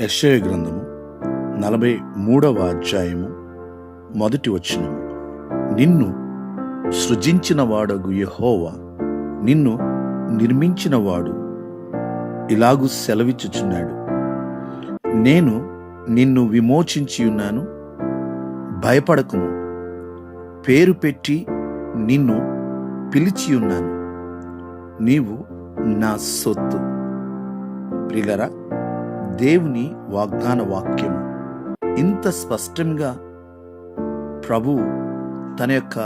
యెషయా గ్రంథము 43వ అధ్యాయము 1వ వచనము. నిన్ను సృజించిన వాడగు యెహోవా, నిన్ను నిర్మించిన వాడు ఇలాగు సెలవిచ్చుచున్నాడు, నేను నిన్ను విమోచించి ఉన్నాను, భయపడకుము, పేరు పెట్టి నిన్ను పిలిచి ఉన్నాను, నీవు నా సొత్తు. ప్రియులారా, దేవుని వాగ్దాన వాక్యము ఇంత స్పష్టంగా ప్రభు తన యొక్క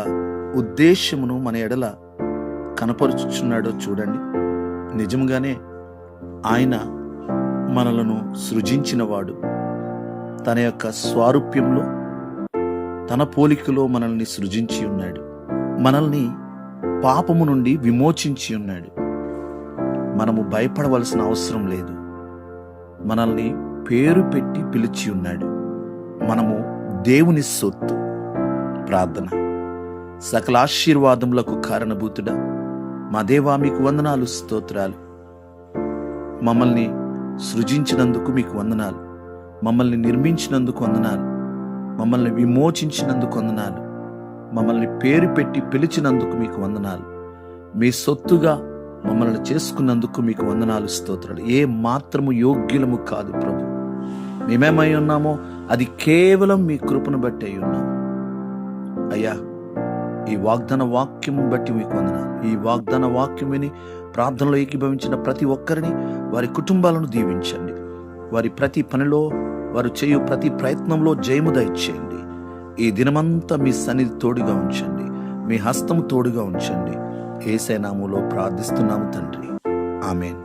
ఉద్దేశమును మన ఎడల కనపరుచుచున్నాడో చూడండి. నిజంగానే ఆయన మనలను సృజించినవాడు. తన యొక్క స్వారూప్యంలో, తన పోలికలో మనల్ని సృజించి ఉన్నాడు. మనల్ని పాపము నుండి విమోచించి ఉన్నాడు. మనము భయపడవలసిన అవసరం లేదు. మనల్ని పేరు పెట్టి పిలిచి ఉన్నాడు. మనము దేవుని సొత్తు. ప్రార్థన. సకల ఆశీర్వాదములకు కారణభూతుడా, మా దేవా, మీకు వందనాలు, స్తోత్రాలు. మమ్మల్ని సృజించినందుకు మీకు వందనాలు. మమ్మల్ని నిర్మించినందుకు వందనాలు. మమ్మల్ని విమోచించినందుకు వందనాలు. మమ్మల్ని పేరు పెట్టి పిలిచినందుకు మీకు వందనాలు. మీ సొత్తుగా మమ్మల్ని చేసుకున్నందుకు మీకు వందనాలు, స్తోత్రాలు. ఏ మాత్రము యోగ్యులము కాదు ప్రభు. మేమేమై ఉన్నామో అది కేవలం మీ కృపను బట్టి అయి ఉన్నాము. అయ్యా, ఈ వాగ్దాన వాక్యం బట్టి మీకు వందనాలు. ఈ వాగ్దాన వాక్యం విని ప్రార్థనలో ఏకీభవించిన ప్రతి ఒక్కరిని, వారి కుటుంబాలను దీవించండి. వారి ప్రతి పనిలో, వారు చేయు ప్రతి ప్రయత్నంలో జయము దయచేయండి. ఈ దినమంతా మీ సన్నిధి తోడుగా ఉంచండి. మీ హస్తము తోడుగా ఉంచండి. యేసయ్య నామములో ప్రార్థిస్తున్నాము తండ్రి. ఆమేన్.